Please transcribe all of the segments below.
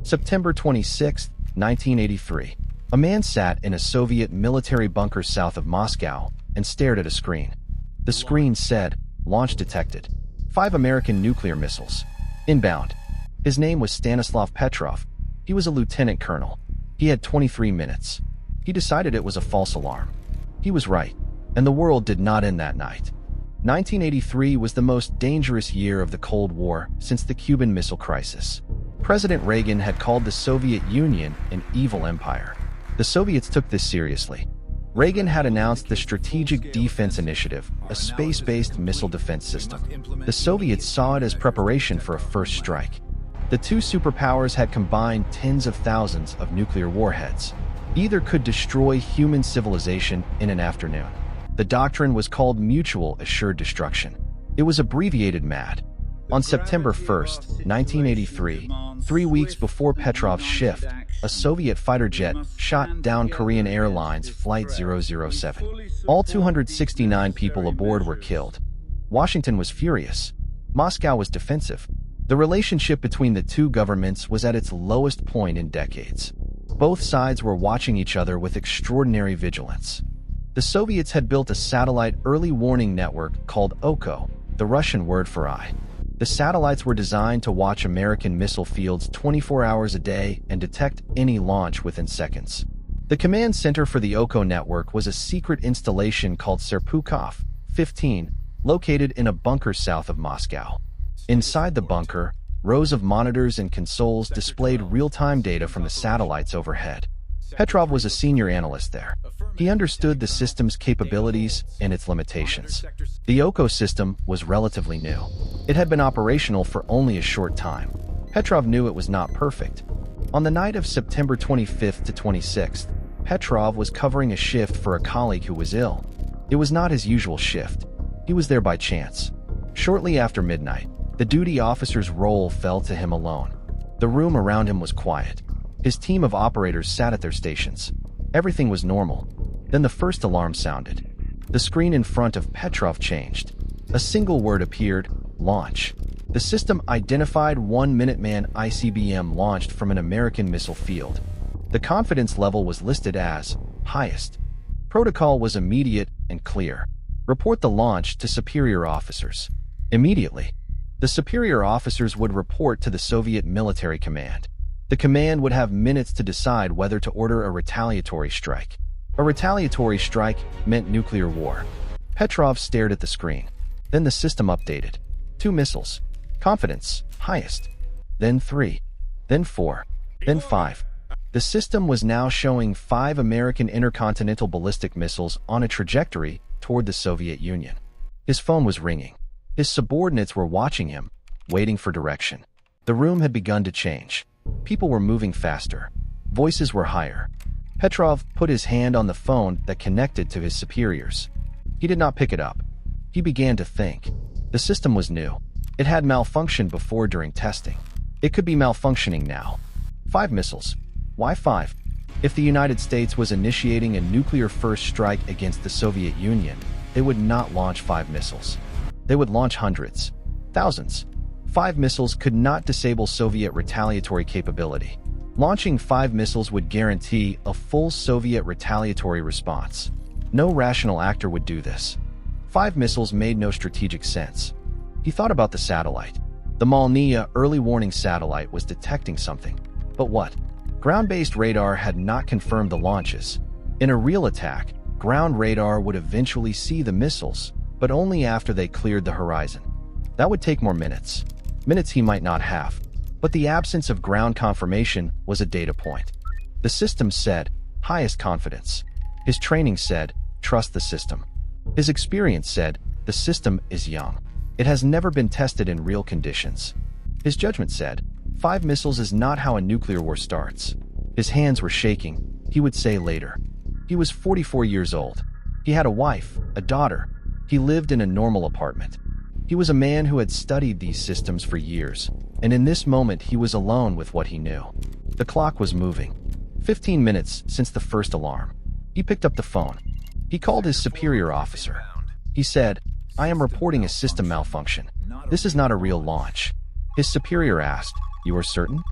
September 26, 1983. A man sat in a Soviet military bunker south of Moscow and stared at a screen. The screen said, "Launch detected. 5 American nuclear missiles. Inbound." His name was Stanislav Petrov. He was a lieutenant colonel. He had 23 minutes. He decided it was a false alarm. He was right, and the world did not end that night. 1983 was the most dangerous year of the Cold War since the Cuban Missile Crisis. President Reagan had called the Soviet Union an evil empire. The Soviets took this seriously. Reagan had announced the Strategic Defense Initiative, a space-based missile defense system. The Soviets saw it as preparation for a first strike. The two superpowers had combined tens of thousands of nuclear warheads. Either could destroy human civilization in an afternoon. The doctrine was called Mutual Assured Destruction. It was abbreviated MAD. On September 1, 1983, 3 weeks before Petrov's shift, a Soviet fighter jet shot down Korean Airlines Flight 007. All 269 people aboard were killed. Washington was furious. Moscow was defensive. The relationship between the two governments was at its lowest point in decades. Both sides were watching each other with extraordinary vigilance. The Soviets had built a satellite early warning network called OKO, the Russian word for eye. The satellites were designed to watch American missile fields 24 hours a day and detect any launch within seconds. The command center for the OKO network was a secret installation called Serpukhov 15, located in a bunker south of Moscow. Inside the bunker, rows of monitors and consoles displayed real-time data from the satellites overhead. Petrov was a senior analyst there. He understood the system's capabilities and its limitations. The OKO system was relatively new. It had been operational for only a short time. Petrov knew it was not perfect. On the night of September 25th to 26th, Petrov was covering a shift for a colleague who was ill. It was not his usual shift. He was there by chance. Shortly after midnight, the duty officer's role fell to him alone. The room around him was quiet. His team of operators sat at their stations. Everything was normal. Then the first alarm sounded. The screen in front of Petrov changed. A single word appeared: launch. The system identified one Minuteman ICBM launched from an American missile field. The confidence level was listed as highest. Protocol was immediate and clear. Report the launch to superior officers. Immediately, the superior officers would report to the Soviet military command. The command would have minutes to decide whether to order a retaliatory strike. A retaliatory strike meant nuclear war. Petrov stared at the screen. Then the system updated. 2 missiles. Confidence, highest. Then 3. Then 4. Then 5. The system was now showing 5 American intercontinental ballistic missiles on a trajectory toward the Soviet Union. His phone was ringing. His subordinates were watching him, waiting for direction. The room had begun to change. People were moving faster. Voices were higher. Petrov put his hand on the phone that connected to his superiors. He did not pick it up. He began to think. The system was new. It had malfunctioned before during testing. It could be malfunctioning now. 5 missiles. Why 5? If the United States was initiating a nuclear first strike against the Soviet Union, they would not launch 5 missiles. They would launch hundreds, thousands. 5 missiles could not disable Soviet retaliatory capability. Launching 5 missiles would guarantee a full Soviet retaliatory response. No rational actor would do this. 5 missiles made no strategic sense. He thought about the satellite. The Molniya early warning satellite was detecting something. But what? Ground-based radar had not confirmed the launches. In a real attack, ground radar would eventually see the missiles, but only after they cleared the horizon. That would take more minutes. Minutes he might not have. But the absence of ground confirmation was a data point. The system said, highest confidence. His training said, trust the system. His experience said, the system is young. It has never been tested in real conditions. His judgment said, 5 missiles is not how a nuclear war starts. His hands were shaking, he would say later. He was 44 years old. He had a wife, a daughter. He lived in a normal apartment. He was a man who had studied these systems for years, and in this moment he was alone with what he knew. The clock was moving. 15 minutes since the first alarm. He picked up the phone. He called his superior officer. He said, I am reporting a system malfunction. This is not a real launch. His superior asked, you are certain?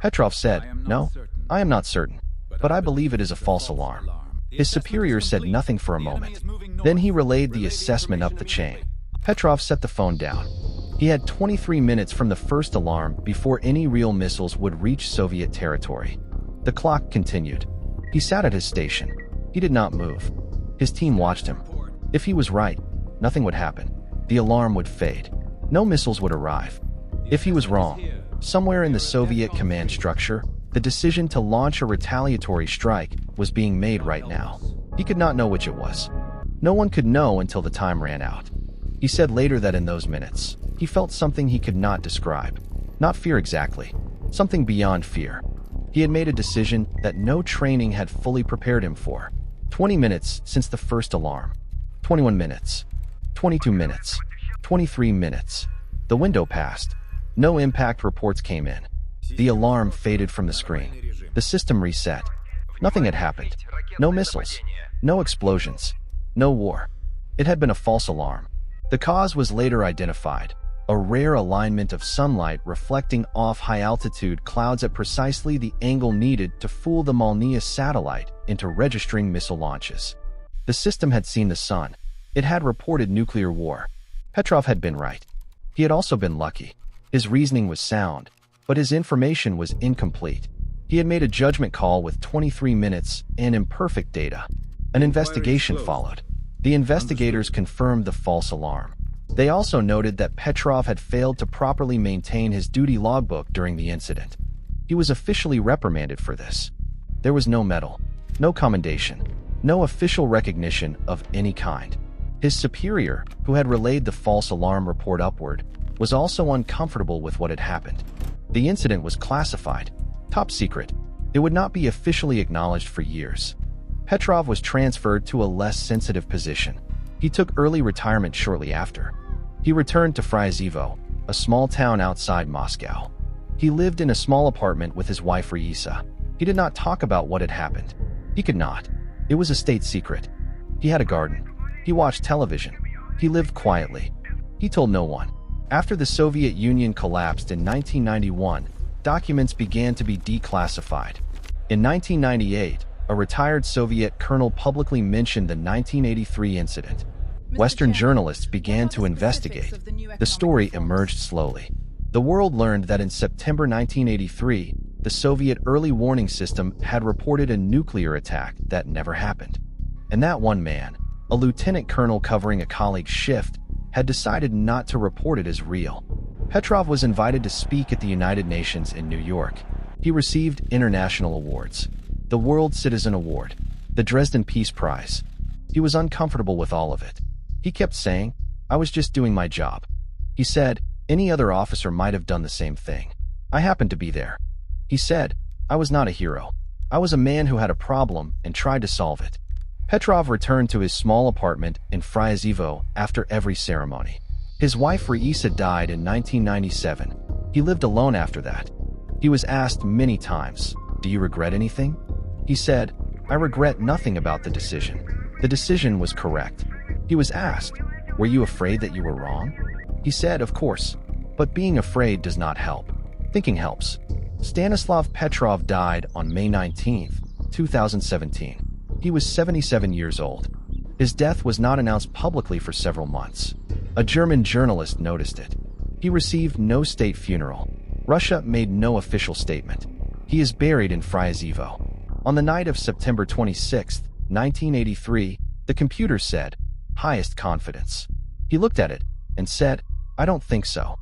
Petrov said, "No, I am not certain, but I believe it is a false alarm." His superior said nothing for a moment. Then he relayed the assessment up the chain. Petrov set the phone down. He had 23 minutes from the first alarm before any real missiles would reach Soviet territory. The clock continued. He sat at his station. He did not move. His team watched him. If he was right, nothing would happen. The alarm would fade. No missiles would arrive. If he was wrong, somewhere in the Soviet command structure, the decision to launch a retaliatory strike was being made right now. He could not know which it was. No one could know until the time ran out. He said later that in those minutes, he felt something he could not describe. Not fear exactly. Something beyond fear. He had made a decision that no training had fully prepared him for. 20 minutes since the first alarm. 21 minutes. 22 minutes. 23 minutes. The window passed. No impact reports came in. The alarm faded from the screen. The system reset. Nothing had happened. No missiles. No explosions. No war. It had been a false alarm. The cause was later identified. A rare alignment of sunlight reflecting off high-altitude clouds at precisely the angle needed to fool the Molniya satellite into registering missile launches. The system had seen the sun. It had reported nuclear war. Petrov had been right. He had also been lucky. His reasoning was sound, but his information was incomplete. He had made a judgment call with 23 minutes and imperfect data. An investigation followed. The investigators confirmed the false alarm. They also noted that Petrov had failed to properly maintain his duty logbook during the incident. He was officially reprimanded for this. There was no medal, no commendation, no official recognition of any kind. His superior, who had relayed the false alarm report upward, was also uncomfortable with what had happened. The incident was classified, top secret. It would not be officially acknowledged for years. Petrov was transferred to a less sensitive position. He took early retirement shortly after. He returned to Fryazevo, a small town outside Moscow. He lived in a small apartment with his wife Raisa. He did not talk about what had happened. He could not. It was a state secret. He had a garden. He watched television. He lived quietly. He told no one. After the Soviet Union collapsed in 1991, documents began to be declassified. In 1998, a retired Soviet colonel publicly mentioned the 1983 incident. Western journalists began to investigate. The story emerged slowly. The world learned that in September 1983, the Soviet early warning system had reported a nuclear attack that never happened. And that one man, a lieutenant colonel covering a colleague's shift, had decided not to report it as real. Petrov was invited to speak at the United Nations in New York. He received international awards. The World Citizen Award, the Dresden Peace Prize. He was uncomfortable with all of it. He kept saying, "I was just doing my job." He said, "Any other officer might have done the same thing. I happened to be there." He said, "I was not a hero. I was a man who had a problem and tried to solve it." Petrov returned to his small apartment in Fryazevo after every ceremony. His wife Raisa died in 1997. He lived alone after that. He was asked many times, "Do you regret anything?" He said, "I regret nothing about the decision. The decision was correct." He was asked, "Were you afraid that you were wrong?" He said, "Of course, but being afraid does not help. Thinking helps." Stanislav Petrov died on May 19, 2017. He was 77 years old. His death was not announced publicly for several months. A German journalist noticed it. He received no state funeral. Russia made no official statement. He is buried in Fryazevo. On the night of September 26, 1983, the computer said, "Highest confidence." He looked at it and said, "I don't think so."